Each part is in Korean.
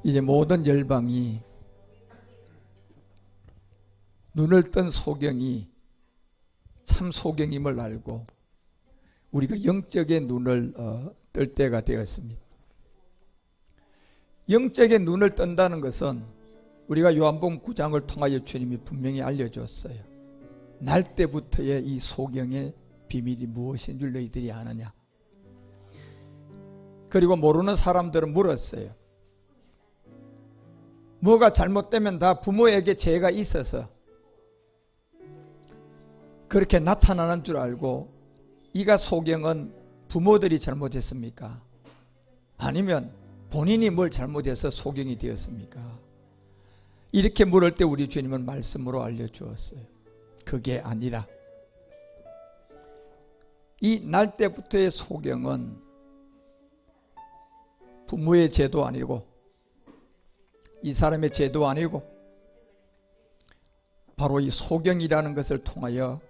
이제 모든 열방이 눈을 뜬 소경이 참 소경임을 알고 우리가 영적의 눈을 뜰 때가 되었습니다. 영적의 눈을 뜬다는 것은 우리가 요한복음 9장을 통하여 주님이 분명히 알려줬어요. 날 때부터의 이 소경의 비밀이 무엇인 줄 너희들이 아느냐. 그리고 모르는 사람들은 물었어요. 뭐가 잘못되면 다 부모에게 죄가 있어서 그렇게 나타나는 줄 알고 이가 소경은 부모들이 잘못했습니까? 아니면 본인이 뭘 잘못해서 소경이 되었습니까? 이렇게 물을 때 우리 주님은 말씀으로 알려주었어요. 그게 아니라 이 날 때부터의 소경은 부모의 죄도 아니고 이 사람의 죄도 아니고 바로 이 소경이라는 것을 통하여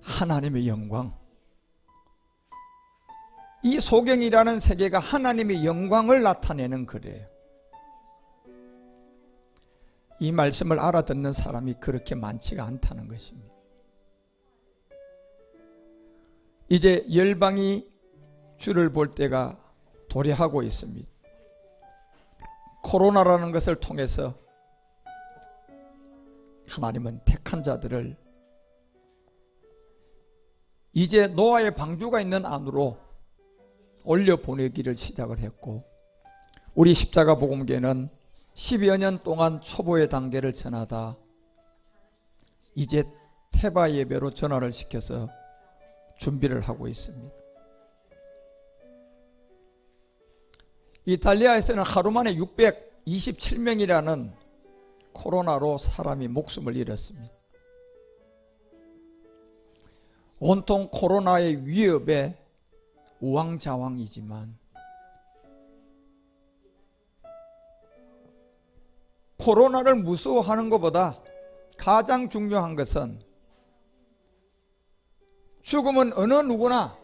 하나님의 영광, 이 소경이라는 세계가 하나님의 영광을 나타내는 거래요. 이 말씀을 알아듣는 사람이 그렇게 많지가 않다는 것입니다. 이제 열방이 주를 볼 때가 도래하고 있습니다. 코로나라는 것을 통해서 하나님은 택한 자들을 이제 노아의 방주가 있는 안으로 올려보내기를 시작을 했고, 우리 십자가 복음계는 10여 년 동안 초보의 단계를 전하다 이제 태바 예배로 전환을 시켜서 준비를 하고 있습니다. 이탈리아에서는 하루 만에 627명이라는 코로나로 사람이 목숨을 잃었습니다. 온통 코로나의 위협에 우왕좌왕이지만 코로나를 무서워하는 것보다 가장 중요한 것은 죽음은 어느 누구나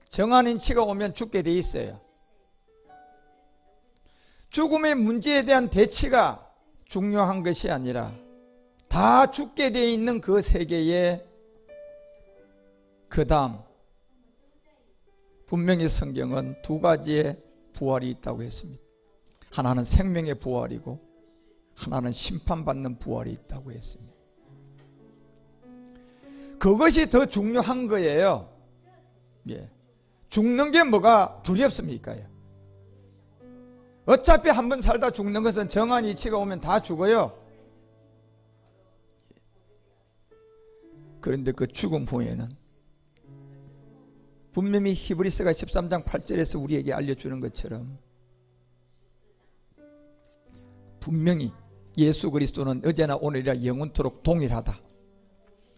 정한 인치가 오면 죽게 돼 있어요. 죽음의 문제에 대한 대치가 중요한 것이 아니라 다 죽게 돼 있는 그 세계에 그 다음 분명히 성경은 두 가지의 부활이 있다고 했습니다. 하나는 생명의 부활이고 하나는 심판받는 부활이 있다고 했습니다. 그것이 더 중요한 거예요. 예. 죽는 게 뭐가 두렵습니까? 어차피 한 번 살다 죽는 것은 정한 이치가 오면 다 죽어요. 그런데 그 죽음 후에는 분명히 히브리서가 13장 8절에서 우리에게 알려주는 것처럼 분명히 예수 그리스도는 어제나 오늘이라 영원토록 동일하다.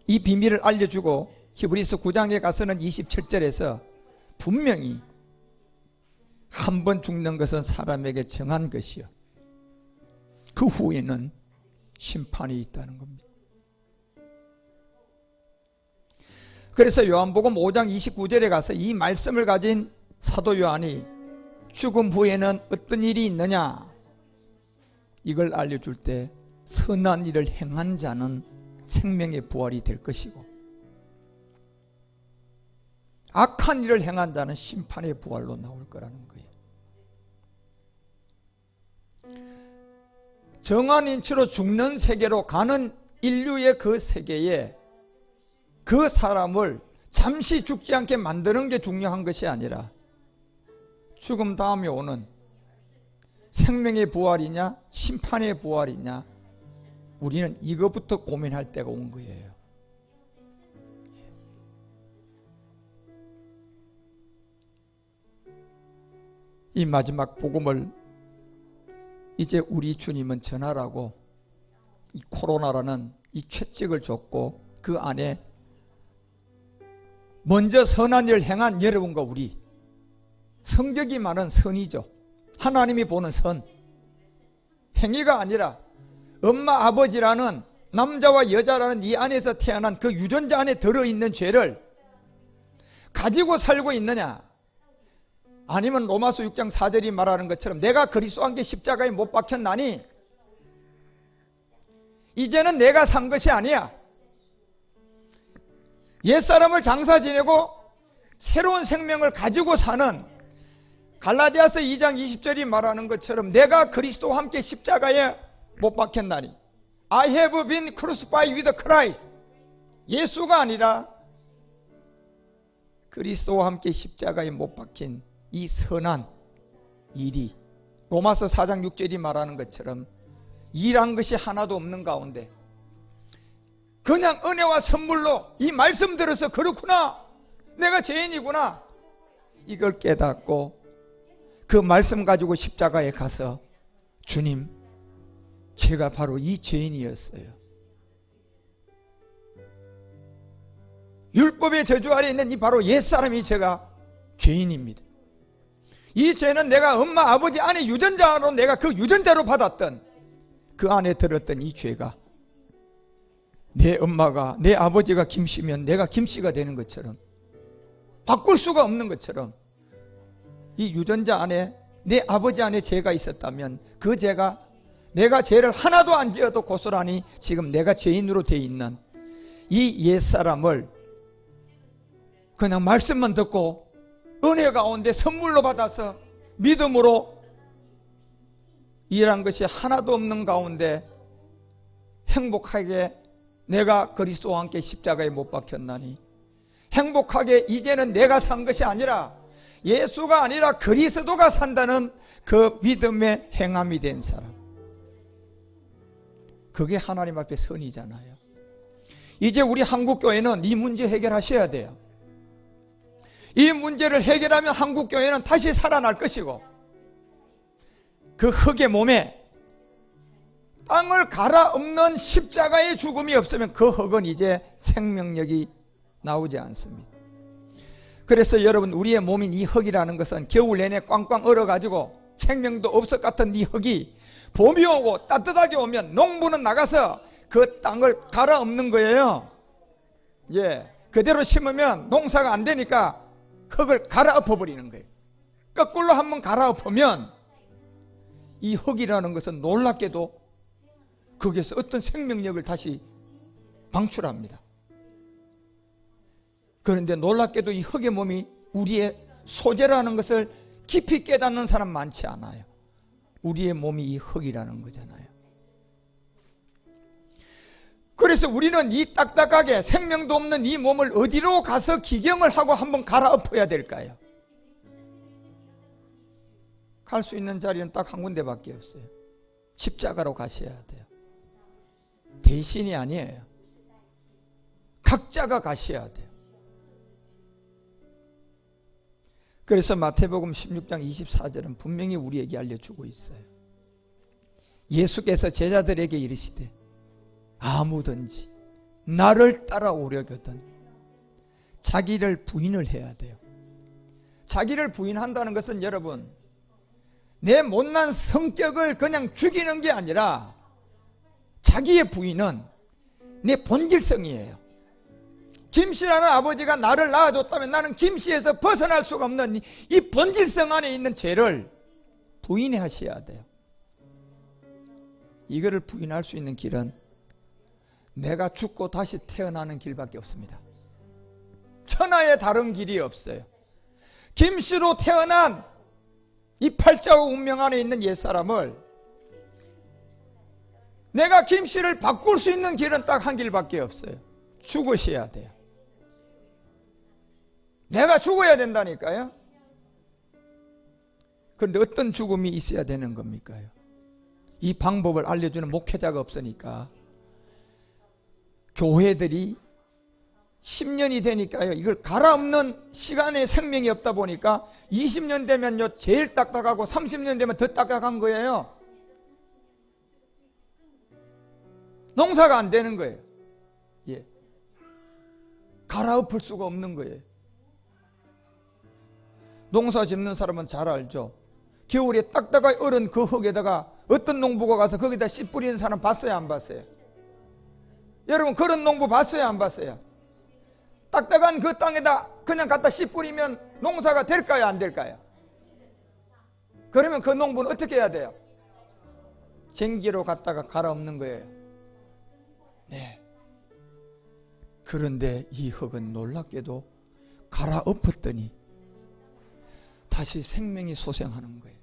이 비밀을 알려주고 히브리서 9장에 가서는 27절에서 분명히 한 번 죽는 것은 사람에게 정한 것이요, 그 후에는 심판이 있다는 겁니다. 그래서 요한복음 5장 29절에 가서 이 말씀을 가진 사도 요한이 죽음 후에는 어떤 일이 있느냐 이걸 알려줄 때 선한 일을 행한 자는 생명의 부활이 될 것이고 악한 일을 행한 자는 심판의 부활로 나올 거라는 거예요. 정한 인치로 죽는 세계로 가는 인류의 그 세계에 그 사람을 잠시 죽지 않게 만드는 게 중요한 것이 아니라 죽음 다음에 오는 생명의 부활이냐 심판의 부활이냐, 우리는 이것부터 고민할 때가 온 거예요. 이 마지막 복음을 이제 우리 주님은 전하라고 이 코로나라는 이 채찍을 줬고 그 안에 먼저 선한 일을 행한 여러분과 우리, 성격이 많은 선이죠. 하나님이 보는 선, 행위가 아니라 엄마 아버지라는 남자와 여자라는 이 안에서 태어난 그 유전자 안에 들어있는 죄를 가지고 살고 있느냐, 아니면 로마서 6장 4절이 말하는 것처럼 내가 그리스도와 함께 십자가에 못 박혔나니 이제는 내가 산 것이 아니야. 옛사람을 장사 지내고 새로운 생명을 가지고 사는 갈라디아서 2장 20절이 말하는 것처럼 내가 그리스도와 함께 십자가에 못 박혔나니 I have been crucified with Christ. 예수가 아니라 그리스도와 함께 십자가에 못 박힌 이 선한 일이 로마서 4장 6절이 말하는 것처럼 일한 것이 하나도 없는 가운데 그냥 은혜와 선물로 이 말씀 들어서 그렇구나, 내가 죄인이구나, 이걸 깨닫고 그 말씀 가지고 십자가에 가서 주님, 제가 바로 이 죄인이었어요. 율법의 저주 아래 있는 이 바로 옛사람이 제가 죄인입니다. 이 죄는 내가 엄마 아버지 안에 유전자로 내가 그 유전자로 받았던 그 안에 들었던 이 죄가 내 엄마가 내 아버지가 김씨면 내가 김씨가 되는 것처럼 바꿀 수가 없는 것처럼 이 유전자 안에 내 아버지 안에 죄가 있었다면 그 죄가 내가 죄를 하나도 안 지어도 고스란히 지금 내가 죄인으로 되어 있는 이 옛사람을 그냥 말씀만 듣고 은혜 가운데 선물로 받아서 믿음으로 일한 것이 하나도 없는 가운데 행복하게 내가 그리스도와 함께 십자가에 못 박혔나니 행복하게 이제는 내가 산 것이 아니라 예수가 아니라 그리스도가 산다는 그 믿음의 행함이 된 사람, 그게 하나님 앞에 선이잖아요. 이제 우리 한국교회는 이 문제 해결하셔야 돼요. 이 문제를 해결하면 한국교회는 다시 살아날 것이고 그 흙의 몸에 땅을 갈아엎는 십자가의 죽음이 없으면 그 흙은 이제 생명력이 나오지 않습니다. 그래서 여러분, 우리의 몸인 이 흙이라는 것은 겨울 내내 꽝꽝 얼어가지고 생명도 없을 것 같은 이 흙이 봄이 오고 따뜻하게 오면 농부는 나가서 그 땅을 갈아엎는 거예요. 예, 그대로 심으면 농사가 안 되니까 흙을 갈아엎어 버리는 거예요. 거꾸로 한번 갈아엎으면 이 흙이라는 것은 놀랍게도 거기에서 어떤 생명력을 다시 방출합니다. 그런데 놀랍게도 이 흙의 몸이 우리의 소재라는 것을 깊이 깨닫는 사람 많지 않아요. 우리의 몸이 이 흙이라는 거잖아요. 그래서 우리는 이 딱딱하게 생명도 없는 이 몸을 어디로 가서 기경을 하고 한번 갈아엎어야 될까요? 갈 수 있는 자리는 딱 한 군데밖에 없어요. 십자가로 가셔야 돼요. 대신이 아니에요. 각자가 가셔야 돼요. 그래서 마태복음 16장 24절은 분명히 우리에게 알려주고 있어요. 예수께서 제자들에게 이르시되 아무든지 나를 따라오려거든 자기를 부인을 해야 돼요. 자기를 부인한다는 것은 여러분, 내 못난 성격을 그냥 죽이는 게 아니라 자기의 부인은 내 본질성이에요. 김씨라는 아버지가 나를 낳아줬다면 나는 김씨에서 벗어날 수가 없는 이 본질성 안에 있는 죄를 부인하셔야 돼요. 이거를 부인할 수 있는 길은 내가 죽고 다시 태어나는 길밖에 없습니다. 천하에 다른 길이 없어요. 김씨로 태어난 이 팔자의 운명 안에 있는 옛사람을 내가 김씨를 바꿀 수 있는 길은 딱 한 길밖에 없어요. 죽으셔야 돼요. 내가 죽어야 된다니까요. 그런데 어떤 죽음이 있어야 되는 겁니까? 이 방법을 알려주는 목회자가 없으니까 교회들이 10년이 되니까요, 이걸 갈아엎는 시간에 생명이 없다 보니까 20년 되면요 제일 딱딱하고 30년 되면 더 딱딱한 거예요. 농사가 안 되는 거예요. 예. 갈아엎을 수가 없는 거예요. 농사 짓는 사람은 잘 알죠. 겨울에 딱딱하게 얼은 그 흙에다가 어떤 농부가 가서 거기다 씨 뿌리는 사람 봤어요, 안 봤어요? 여러분, 그런 농부 봤어요, 안 봤어요? 딱딱한 그 땅에다 그냥 갖다 씨 뿌리면 농사가 될까요, 안 될까요? 그러면 그 농부는 어떻게 해야 돼요? 쟁기로 갖다가 갈아엎는 거예요. 네. 그런데 이 흙은 놀랍게도 갈아엎었더니 다시 생명이 소생하는 거예요.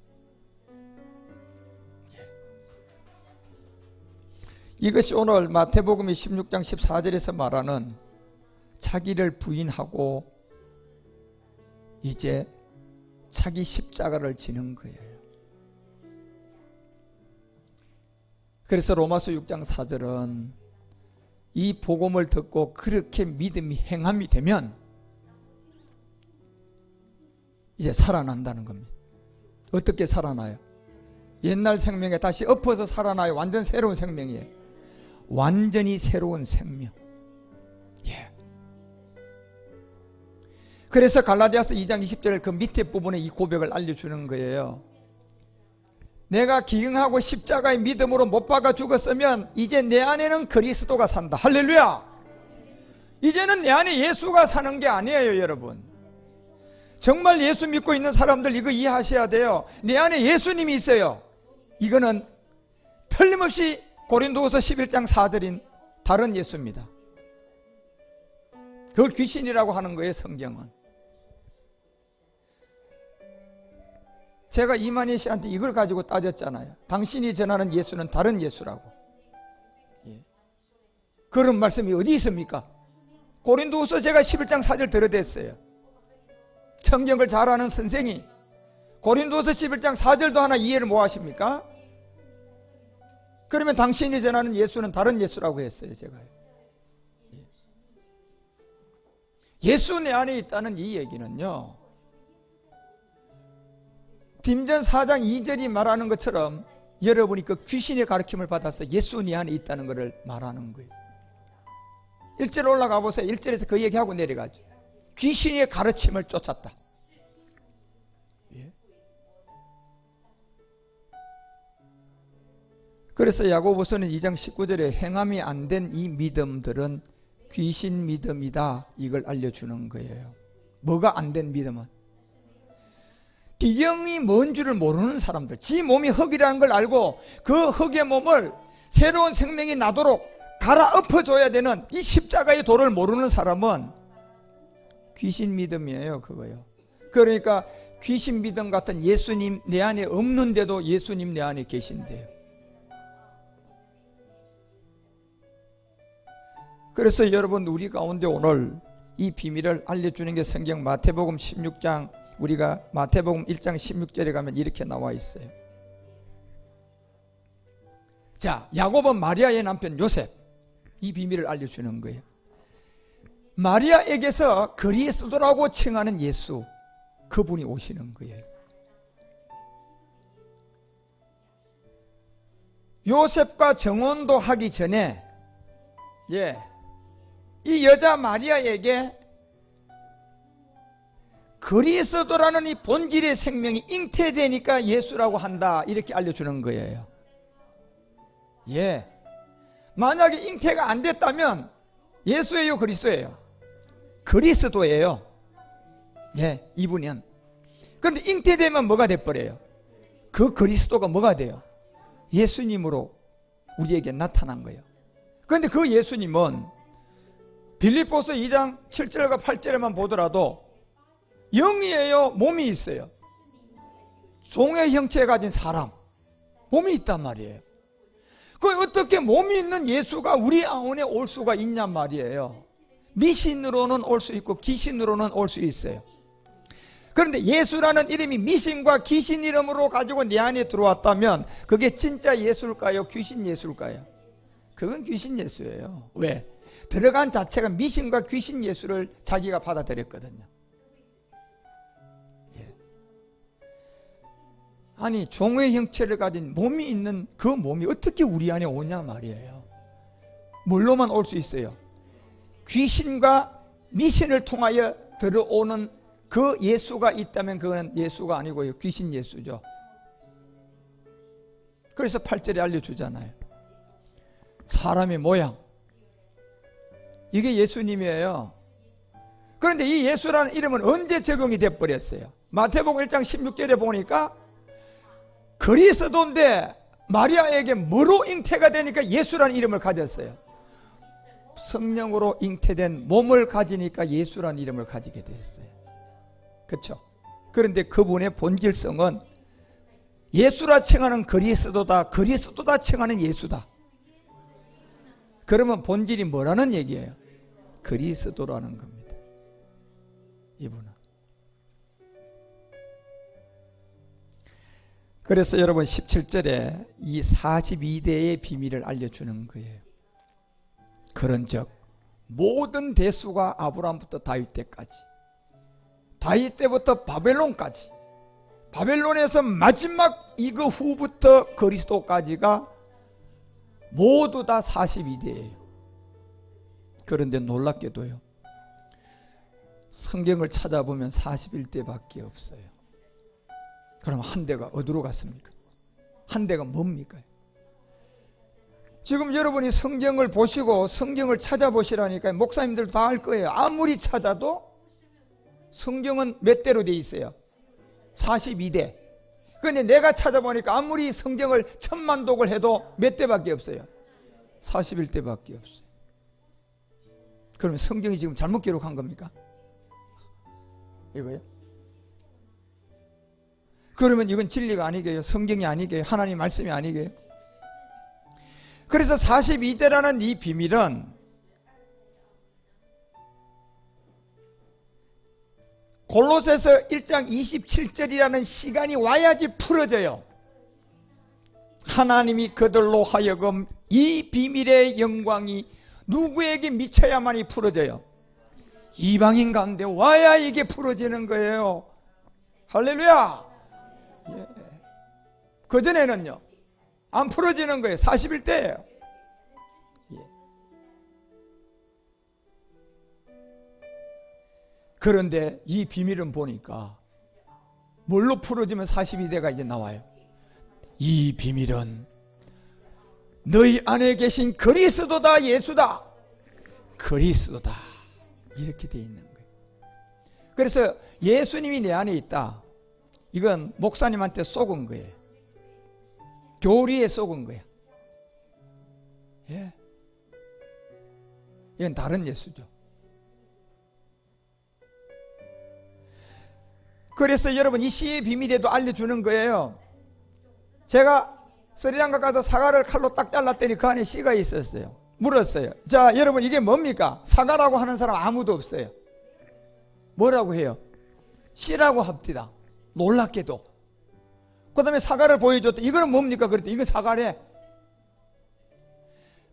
이것이 오늘 마태복음 16장 14절에서 말하는 자기를 부인하고 이제 자기 십자가를 지는 거예요. 그래서 로마서 6장 4절은 이 복음을 듣고 그렇게 믿음이 행함이 되면 이제 살아난다는 겁니다. 어떻게 살아나요? 옛날 생명에 다시 엎어서 살아나요? 완전 새로운 생명이에요. 완전히 새로운 생명. 예. 그래서 갈라디아서 2장 20절 그 밑에 부분에 이 고백을 알려주는 거예요. 내가 기응하고 십자가의 믿음으로 못 박아 죽었으면 이제 내 안에는 그리스도가 산다. 할렐루야. 이제는 내 안에 예수가 사는 게 아니에요, 여러분. 정말 예수 믿고 있는 사람들 이거 이해하셔야 돼요. 내 안에 예수님이 있어요. 이거는 틀림없이 고린도후서 11장 4절인 다른 예수입니다. 그걸 귀신이라고 하는 거예요, 성경은. 제가 이만희 씨한테 이걸 가지고 따졌잖아요. 당신이 전하는 예수는 다른 예수라고. 예. 그런 말씀이 어디 있습니까? 고린도후서 제가 11장 4절 들어댔어요. 성경을 잘 아는 선생이 고린도후서 11장 4절도 하나 이해를 못 하십니까? 그러면 당신이 전하는 예수는 다른 예수라고 했어요, 제가. 예수 내 안에 있다는 이 얘기는요, 딤전 4장 2절이 말하는 것처럼 여러분이 그 귀신의 가르침을 받아서 예수 내 안에 있다는 것을 말하는 거예요. 1절 올라가 보세요. 1절에서 그 얘기하고 내려가죠. 귀신의 가르침을 쫓았다. 예. 그래서 야고보서는 2장 19절에 행함이 안 된 이 믿음들은 귀신 믿음이다, 이걸 알려주는 거예요. 뭐가 안 된 믿음은? 기경이 뭔 줄을 모르는 사람들, 지 몸이 흙이라는 걸 알고 그 흙의 몸을 새로운 생명이 나도록 갈아엎어줘야 되는 이 십자가의 도를 모르는 사람은 귀신 믿음이에요, 그거요. 그러니까 귀신 믿음 같은 예수님 내 안에 없는데도 예수님 내 안에 계신대요. 그래서 여러분, 우리 가운데 오늘 이 비밀을 알려주는 게 성경 마태복음 16장, 우리가 마태복음 1장 16절에 가면 이렇게 나와 있어요. 자, 야곱은 마리아의 남편 요셉, 이 비밀을 알려주는 거예요. 마리아에게서 그리스도라고 칭하는 예수, 그분이 오시는 거예요. 요셉과 정혼도 하기 전에 이 여자 마리아에게 그리스도라는 이 본질의 생명이 잉태되니까 예수라고 한다, 이렇게 알려주는 거예요. 만약에 잉태가 안 됐다면 예수예요, 그리스도예요? 그리스도예요. 이분은. 그런데 잉태되면 뭐가 돼버려요? 그 그리스도가 뭐가 돼요? 예수님으로 우리에게 나타난 거예요. 그런데 그 예수님은 빌립보서 2장 7절과 8절에만 보더라도 영이에요, 몸이 있어요? 종의 형체를 가진 사람, 몸이 있단 말이에요. 그 어떻게 몸이 있는 예수가 우리 안에 올 수가 있냔 말이에요. 미신으로는 올 수 있고 귀신으로는 올 수 있어요. 그런데 예수라는 이름이 미신과 귀신 이름으로 가지고 내 안에 들어왔다면 그게 진짜 예수일까요? 귀신 예수일까요? 그건 귀신 예수예요. 왜? 들어간 자체가 미신과 귀신 예수를 자기가 받아들였거든요. 아니, 종의 형체를 가진 몸이 있는 그 몸이 어떻게 우리 안에 오냐 말이에요. 뭘로만 올 수 있어요? 귀신과 미신을 통하여 들어오는 그 예수가 있다면 그건 예수가 아니고요, 귀신 예수죠. 그래서 8절에 알려주잖아요. 사람의 모양, 이게 예수님이에요. 그런데 이 예수라는 이름은 언제 적용이 돼버렸어요? 마태복음 1장 16절에 보니까 그리스도인데 마리아에게 뭐로 잉태가 되니까 예수라는 이름을 가졌어요? 성령으로 잉태된 몸을 가지니까 예수라는 이름을 가지게 됐어요. 그렇죠? 그런데 그분의 본질성은 예수라 칭하는 그리스도다, 그리스도다 칭하는 예수다. 그러면 본질이 뭐라는 얘기예요? 그리스도라는 겁니다. 이분은. 그래서 여러분 17절에 이 42대의 비밀을 알려주는 거예요. 그런즉 모든 대수가 아브라함부터 다윗 때까지, 다윗 때부터 바벨론까지, 바벨론에서 마지막 이그 후부터 그리스도까지가 모두 다 42대예요. 그런데 놀랍게도요, 성경을 찾아보면 41대밖에 없어요. 그럼 한 대가 어디로 갔습니까? 한 대가 뭡니까? 지금 여러분이 성경을 보시고 성경을 찾아보시라니까 목사님들도 다 알 거예요. 아무리 찾아도 성경은 몇 대로 돼 있어요? 42대. 그런데 내가 찾아보니까 아무리 성경을 1000만 독을 해도 몇 대밖에 없어요? 41대밖에 없어요. 그러면 성경이 지금 잘못 기록한 겁니까? 이거요? 그러면 이건 진리가 아니게요? 성경이 아니게요? 하나님 말씀이 아니게요? 그래서 42대라는 이 비밀은 골로새서 1장 27절이라는 시간이 와야지 풀어져요. 하나님이 그들로 하여금 이 비밀의 영광이 누구에게 미쳐야만이 풀어져요? 이방인 가운데 와야 이게 풀어지는 거예요. 할렐루야. 예. 그전에는요 안 풀어지는 거예요. 41대예요. 예. 그런데 이 비밀은 보니까 뭘로 풀어지면 42대가 이제 나와요? 이 비밀은 너희 안에 계신 그리스도다, 예수다. 그리스도다. 이렇게 돼 있는 거예요. 그래서 예수님이 내 안에 있다. 이건 목사님한테 쏘은 거예요. 교리에 쏘은 거야. 예. 이건 다른 예수죠. 그래서 여러분 이 씨의 비밀에도 알려주는 거예요. 제가 스리랑카 가서 사과를 칼로 딱 잘랐더니 그 안에 씨가 있었어요. 물었어요. 자, 여러분 이게 뭡니까? 사과라고 하는 사람 아무도 없어요. 뭐라고 해요? 씨라고 합디다. 놀랍게도. 그 다음에 사과를 보여줬다. 이거는 뭡니까? 그랬더니 이건 사과래.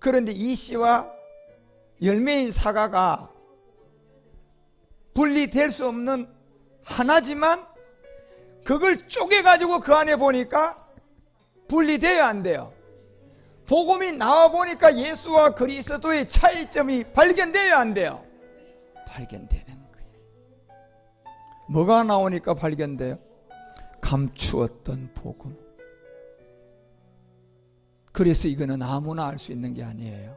그런데 이 씨와 열매인 사과가 분리될 수 없는 하나지만 그걸 쪼개가지고 그 안에 보니까 분리돼야 안 돼요. 복음이 나와 보니까 예수와 그리스도의 차이점이 발견돼야 안 돼요. 발견되는 거예요. 뭐가 나오니까 발견돼요? 감추었던 복음. 그래서 이거는 아무나 알 수 있는 게 아니에요.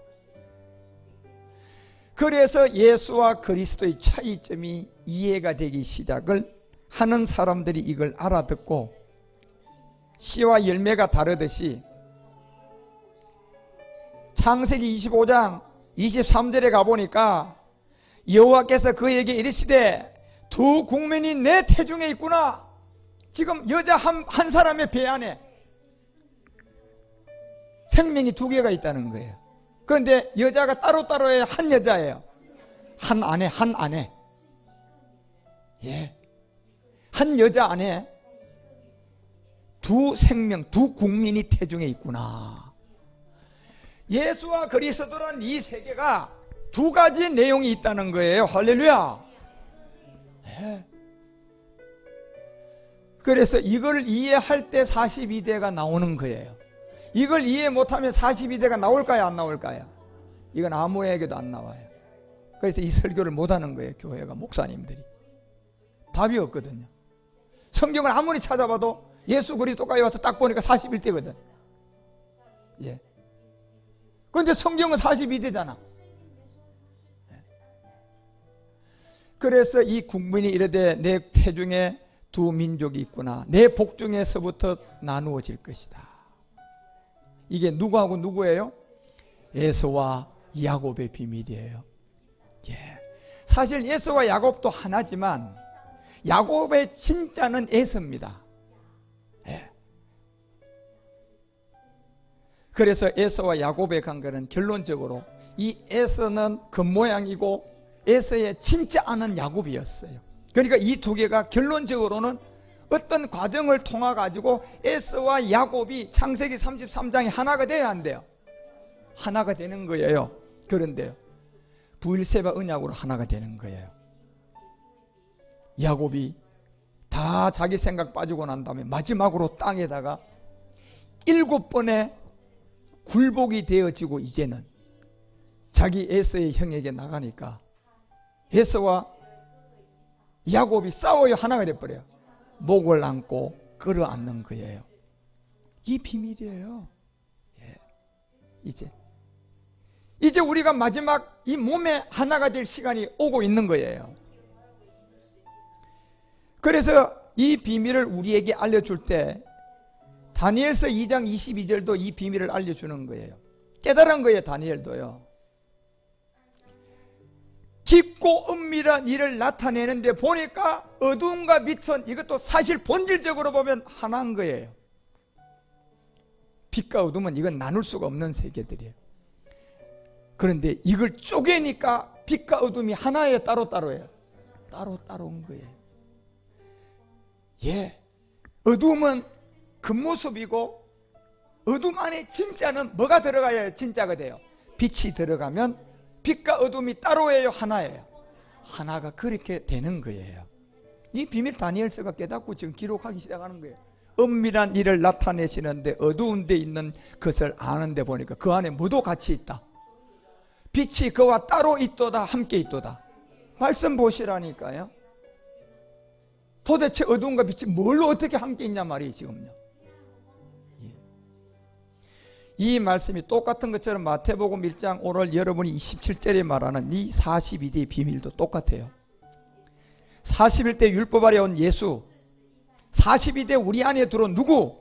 그래서 예수와 그리스도의 차이점이 이해가 되기 시작을 하는 사람들이 이걸 알아듣고 씨와 열매가 다르듯이 창세기 25장 23절에 가보니까 여호와께서 그에게 이르시되 두 국민이 내 태중에 있구나. 지금 여자 한 사람의 배 안에 생명이 두 개가 있다는 거예요. 그런데 여자가 따로따로의 한 여자예요. 한 아내. 예. 한 여자 안에 두 생명, 두 국민이 태중에 있구나. 예수와 그리스도란 이 세계가 두 가지 내용이 있다는 거예요. 할렐루야. 예. 그래서 이걸 이해할 때 42대가 나오는 거예요. 이걸 이해 못하면 42대가 나올까요? 안 나올까요? 이건 아무에게도 안 나와요. 그래서 이 설교를 못하는 거예요. 교회가, 목사님들이. 답이 없거든요. 성경을 아무리 찾아봐도 예수 그리스도까지 와서 딱 보니까 41대거든. 예. 그런데 성경은 42대잖아. 그래서 이 국민이 이르되 내 태중에 두 민족이 있구나. 내 복중에서부터 나누어질 것이다. 이게 누구하고 누구예요? 에서와 야곱의 비밀이에요. 예. 사실 에서와 야곱도 하나지만 야곱의 진짜는 에서입니다. 예. 그래서 에서와 야곱의 관계는 결론적으로 이 에서는 겉모양이고 에서의 진짜 아는 야곱이었어요. 그러니까 이 두 개가 결론적으로는 어떤 과정을 통해 가지고 에서와 야곱이 창세기 33장에 하나가 돼야 한대요. 하나가 되는 거예요. 그런데요, 브엘세바 언약으로 하나가 되는 거예요. 야곱이 다 자기 생각 빠지고 난 다음에 마지막으로 땅에다가 7번의 굴복이 되어지고 이제는 자기 에서의 형에게 나가니까 에서와 야곱이 싸워요. 하나가 돼버려요. 목을 안고 끌어안는 거예요. 이 비밀이에요. 예. 이제 우리가 마지막 이 몸에 하나가 될 시간이 오고 있는 거예요. 그래서 이 비밀을 우리에게 알려줄 때 다니엘서 2장 22절도 이 비밀을 알려주는 거예요. 깨달은 거예요. 다니엘도요. 깊고 은밀한 일을 나타내는데 보니까 어두움과 빛은 이것도 사실 본질적으로 보면 하나인 거예요. 빛과 어둠은 이건 나눌 수가 없는 세계들이에요. 그런데 이걸 쪼개니까 빛과 어둠이 하나예요? 따로따로예요? 따로따로인 거예요. 예, 어둠은 겉모습이고 어둠 안에 진짜는 뭐가 들어가야 진짜가 돼요? 빛이 들어가면 빛과 어둠이 따로예요? 하나예요? 하나가 그렇게 되는 거예요. 이 비밀 다니엘서가 깨닫고 지금 기록하기 시작하는 거예요. 은밀한 일을 나타내시는데 어두운 데 있는 것을 아는데 보니까 그 안에 뭐도 같이 있다. 빛이 그와 따로 있도다, 함께 있도다. 말씀 보시라니까요. 도대체 어두움과 빛이 뭘로 어떻게 함께 있냐 말이에요. 지금요. 이 말씀이 똑같은 것처럼 마태복음 1장 오늘 여러분이 27절에 말하는 이 42대의 비밀도 똑같아요. 41대 율법 아래 온 예수, 42대 우리 안에 들어온 누구?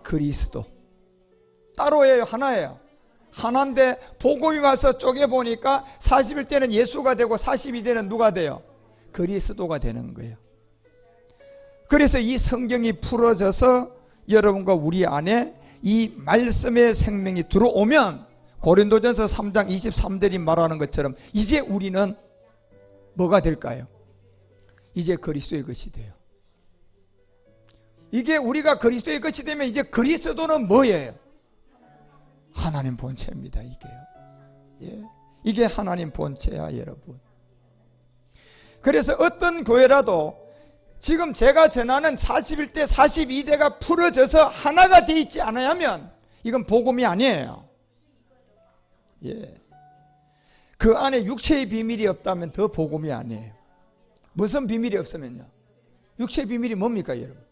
그리스도. 따로예요? 하나예요? 하나인데 복음이 와서 쪼개보니까 41대는 예수가 되고 42대는 누가 돼요? 그리스도가 되는 거예요. 그래서 이 성경이 풀어져서 여러분과 우리 안에 이 말씀의 생명이 들어오면 고린도전서 3장 23절이 말하는 것처럼 이제 우리는 뭐가 될까요? 이제 그리스도의 것이 돼요. 이게 우리가 그리스도의 것이 되면 이제 그리스도는 뭐예요? 하나님 본체입니다. 이게요. 예. 이게 하나님 본체야, 여러분. 그래서 어떤 교회라도 지금 제가 전하는 41대 42대가 풀어져서 하나가 돼 있지 않으면 이건 복음이 아니에요. 예. 그 안에 육체의 비밀이 없다면 더 복음이 아니에요. 무슨 비밀이 없으면요? 육체의 비밀이 뭡니까, 여러분?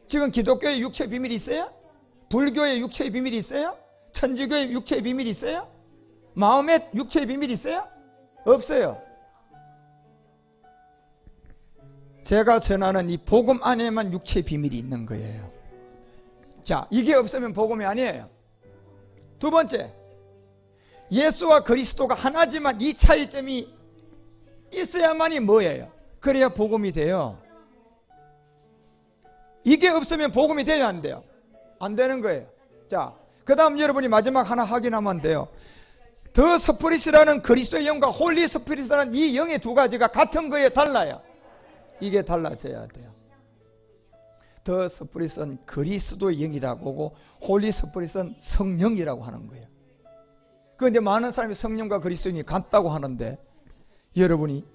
지금 기독교의 육체의 비밀이 있어요? 불교의 육체의 비밀이 있어요? 천주교의 육체의 비밀이 있어요? 마음의 육체의 비밀이 있어요? 없어요. 제가 전하는 이 복음 안에만 육체의 비밀이 있는 거예요. 자, 이게 없으면 복음이 아니에요. 두 번째, 예수와 그리스도가 하나지만 이 차이점이 있어야만이 뭐예요? 그래야 복음이 돼요. 이게 없으면 복음이 돼야 안 돼요? 안 되는 거예요. 자, 그 다음 여러분이 마지막 하나 확인하면 돼요. 더 스피릿이라는 그리스도의 영과 홀리 스피릿이라는 이 영의 두 가지가 같은 거예요? 달라요? 이게 달라져야 돼요. 더 스피릿은 그리스도의 영이라고 하고 홀리 스피릿은 성령이라고 하는 거예요. 그런데 많은 사람이 성령과 그리스도인이 같다고 하는데 여러분이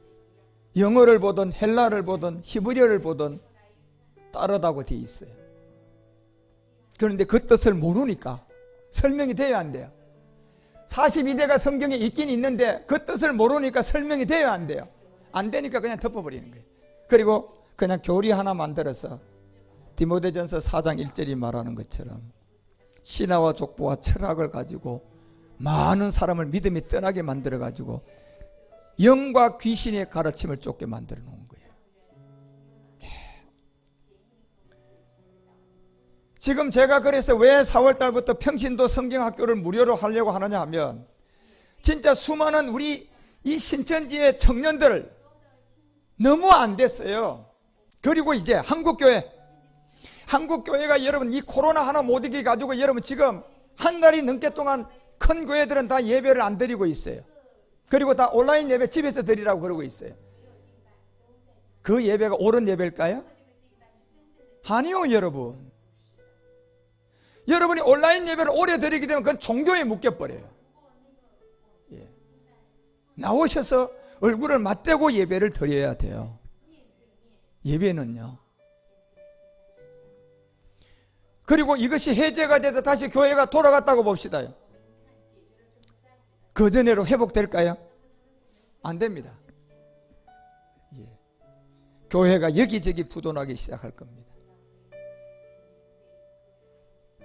영어를 보든 헬라를 보든 히브리어를 보든 다르다고 되어 있어요. 그런데 그 뜻을 모르니까 설명이 돼야 안 돼요. 42대가 성경에 있긴 있는데 그 뜻을 모르니까 설명이 돼야 안 돼요. 안 되니까 그냥 덮어버리는 거예요. 그리고 그냥 교리 하나 만들어서 디모데전서 4장 1절이 말하는 것처럼 신화와 족보와 철학을 가지고 많은 사람을 믿음이 떠나게 만들어 가지고 영과 귀신의 가르침을 쫓게 만들어 놓은 거예요. 지금 제가 그래서 왜 4월 달부터 평신도 성경학교를 무료로 하려고 하느냐 하면 진짜 수많은 우리 이 신천지의 청년들 너무 안 됐어요. 그리고 이제 한국교회가 여러분 이 코로나 하나 못 이겨 가지고 여러분 지금 한 달이 넘게 동안 큰 교회들은 다 예배를 안 드리고 있어요. 그리고 다 온라인 예배 집에서 드리라고 그러고 있어요. 그 예배가 옳은 예배일까요? 아니요, 여러분. 여러분이 온라인 예배를 오래 드리게 되면 그건 종교에 묶여버려요. 예. 나오셔서 얼굴을 맞대고 예배를 드려야 돼요. 예배는요. 그리고 이것이 해제가 돼서 다시 교회가 돌아갔다고 봅시다요. 그전에로 회복될까요? 안 됩니다. 예. 교회가 여기저기 부도나기 시작할 겁니다.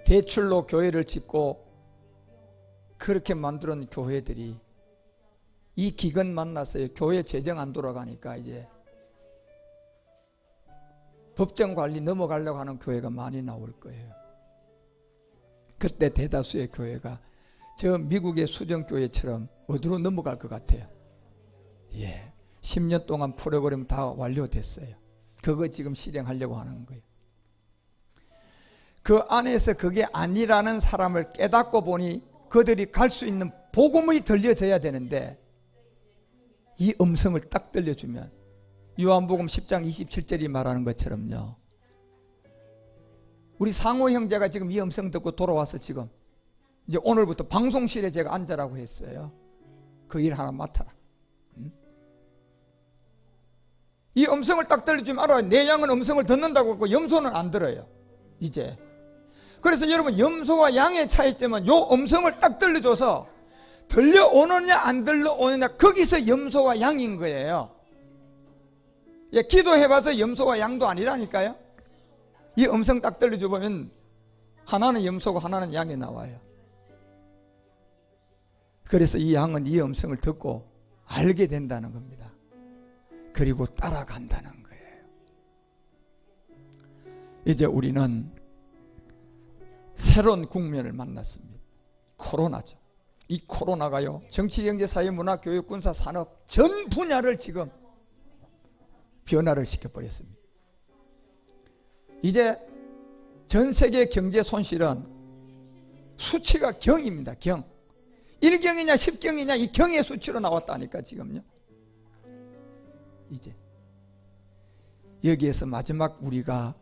대출로 교회를 짓고 그렇게 만들어 놓은 교회들이 이 기근 만났어요. 교회 재정 안 돌아가니까 이제 법정 관리 넘어가려고 하는 교회가 많이 나올 거예요. 그때 대다수의 교회가 저 미국의 수정교회처럼 어디로 넘어갈 것 같아요. 예, 10년 동안 프로그램 다 완료됐어요. 그거 지금 실행하려고 하는 거예요. 그 안에서 그게 아니라는 사람을 깨닫고 보니 그들이 갈 수 있는 복음이 들려져야 되는데 이 음성을 딱 들려주면 요한복음 10장 27절이 말하는 것처럼요. 우리 상호 형제가 지금 이 음성 듣고 돌아와서 지금 이제 오늘부터 방송실에 제가 앉으라고 했어요. 그 일 하나 맡아라. 이 음성을 딱 들려주면 알아요. 내 양은 음성을 듣는다고 했고 염소는 안 들어요. 이제. 그래서 여러분 염소와 양의 차이점은 요 음성을 딱 들려줘서 들려오느냐 안 들려오느냐 거기서 염소와 양인 거예요. 예, 기도해봐서 염소와 양도 아니라니까요. 이 음성 딱 들려주면 하나는 염소고 하나는 양이 나와요. 그래서 이 양은 이 음성을 듣고 알게 된다는 겁니다. 그리고 따라간다는 거예요. 이제 우리는 새로운 국면을 만났습니다. 코로나죠. 이 코로나가요, 정치, 경제, 사회, 문화, 교육, 군사, 산업 전 분야를 지금 변화를 시켜버렸습니다. 이제 전 세계 경제 손실은 수치가 경입니다. 경. 1경이냐 10경이냐 이 경의 수치로 나왔다니까 지금요. 이제 여기에서 마지막 우리가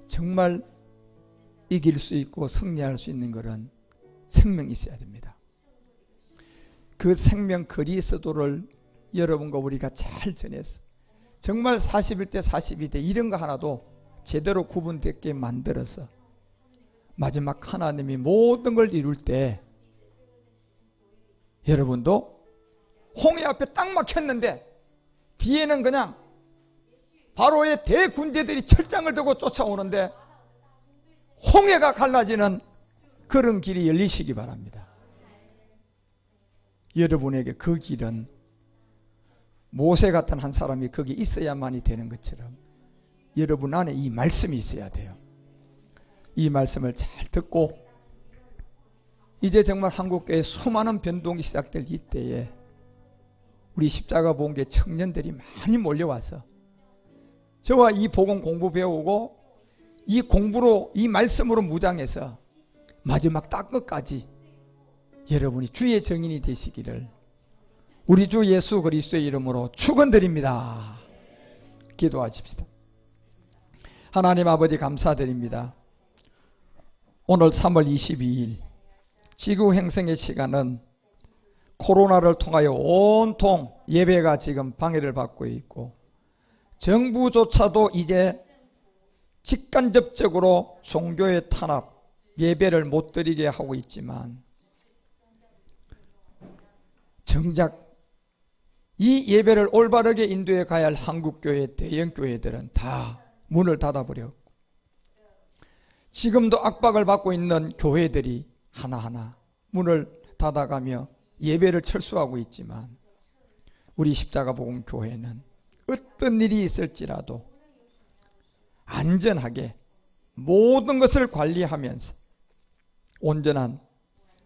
정말 이길 수 있고 승리할 수 있는 것은 생명이 있어야 됩니다. 그 생명 그리스도를 여러분과 우리가 잘 전해서 정말 41대 42대 이런 거 하나도 제대로 구분되게 만들어서 마지막 하나님이 모든 걸 이룰 때 여러분도 홍해 앞에 딱 막혔는데 뒤에는 그냥 바로의 대군대들이 철장을 들고 쫓아오는데 홍해가 갈라지는 그런 길이 열리시기 바랍니다. 여러분에게 그 길은 모세 같은 한 사람이 거기 있어야만이 되는 것처럼 여러분 안에 이 말씀이 있어야 돼요. 이 말씀을 잘 듣고 이제 정말 한국교회 수많은 변동이 시작될 이때에 우리 십자가 본교 청년들이 많이 몰려와서 저와 이 복음 공부 배우고 이 공부로 이 말씀으로 무장해서 마지막 딱 끝까지 여러분이 주의 증인이 되시기를 우리 주 예수 그리스도의 이름으로 축원드립니다. 기도하십시다. 하나님 아버지 감사드립니다. 오늘 3월 22일 지구 행성의 시간은 코로나를 통하여 온통 예배가 지금 방해를 받고 있고 정부조차도 이제 직간접적으로 종교의 탄압, 예배를 못 드리게 하고 있지만 정작 이 예배를 올바르게 인도해 가야 할 한국교회 대형교회들은 다 문을 닫아버렸고 지금도 압박을 받고 있는 교회들이 하나하나 문을 닫아가며 예배를 철수하고 있지만 우리 십자가복음교회는 어떤 일이 있을지라도 안전하게 모든 것을 관리하면서 온전한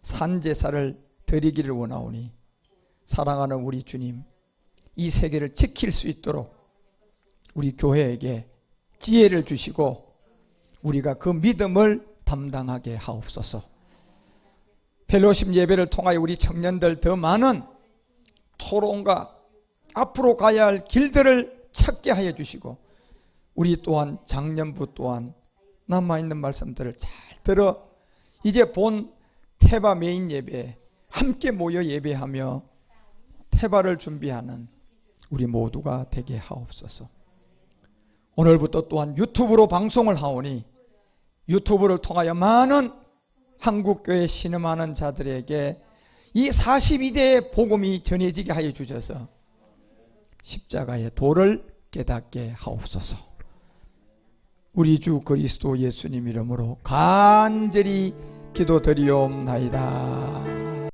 산제사를 드리기를 원하오니 사랑하는 우리 주님, 이 세계를 지킬 수 있도록 우리 교회에게 지혜를 주시고 우리가 그 믿음을 담당하게 하옵소서. 펠로십 예배를 통하여 우리 청년들 더 많은 토론과 앞으로 가야 할 길들을 찾게 하여 주시고 우리 또한 장년부 또한 남아있는 말씀들을 잘 들어 이제 본 태바 메인 예배에 함께 모여 예배하며 태바를 준비하는 우리 모두가 되게 하옵소서. 오늘부터 또한 유튜브로 방송을 하오니 유튜브를 통하여 많은 한국교회 신음하는 자들에게 이 42대의 복음이 전해지게 하여 주셔서 십자가의 도를 깨닫게 하옵소서. 우리 주 그리스도 예수님 이름으로 간절히 기도드리옵나이다.